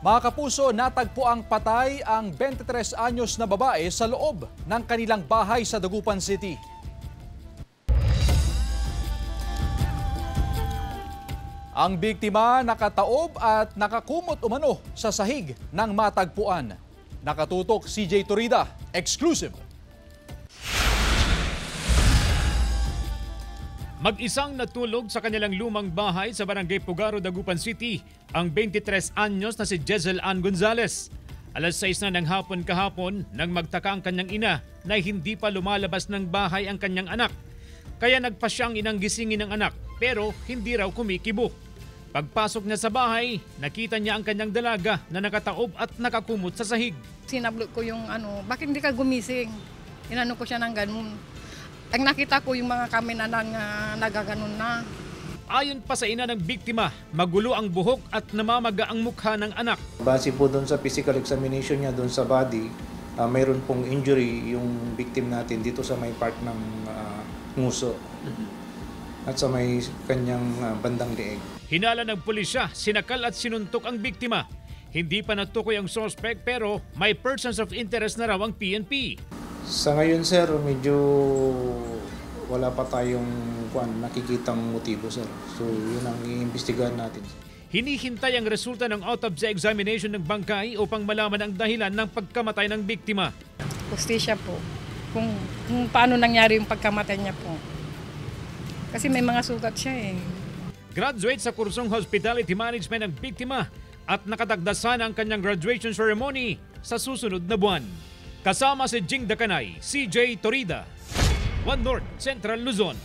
Mga kapuso, natagpo ang patay ang 23 anyos na babae sa loob ng kanilang bahay sa Dagupan City. Ang biktima nakataob at nakakumot umano sa sahig ng matagpuan. Nakatutok CJ Torida, exclusive. Mag-isang natulog sa kanilang lumang bahay sa Barangay Pugaro, Dagupan City ang 23 anyos na si Jezel Ann Gonzalez. Alas 6 na ng hapon kahapon nang magtaka ang kanyang ina na hindi pa lumalabas ng bahay ang kanyang anak. Kaya nagpa siyang inang gisingin ng anak pero hindi raw kumikibo. Pagpasok niya sa bahay, nakita niya ang kanyang dalaga na nakataob at nakakumot sa sahig. Sinablot ko yung bakit hindi ka gumising? Inano ko siya ng ganun. Ang nakita ko yung mga kaminanan nga nagaganon na. Ayon pa sa ina ng biktima, magulo ang buhok at namamaga ang mukha ng anak. Base po doon sa physical examination niya doon sa body, mayroon pong injury yung victim natin dito sa may part ng nguso at sa may kanyang bandang leeg. Hinala ng pulisya, sinakal at sinuntok ang biktima. Hindi pa natukoy ang suspect pero may persons of interest na raw ang PNP. Sa ngayon sir, medyo wala pa tayong nakikitang motibo sir. So yun ang iimbestigahan natin. Hinihintay ang resulta ng autopsy examination ng bangkay upang malaman ang dahilan ng pagkamatay ng biktima. Hustisya po. Kung paano nangyari yung pagkamatay niya po. Kasi may mga sugat siya eh. Graduate sa kursong Hospitality Management ang biktima at nakatagdasan ang kanyang graduation ceremony sa susunod na buwan. Kasama si Jing Dakanay, CJ Torida, One North Central Luzon.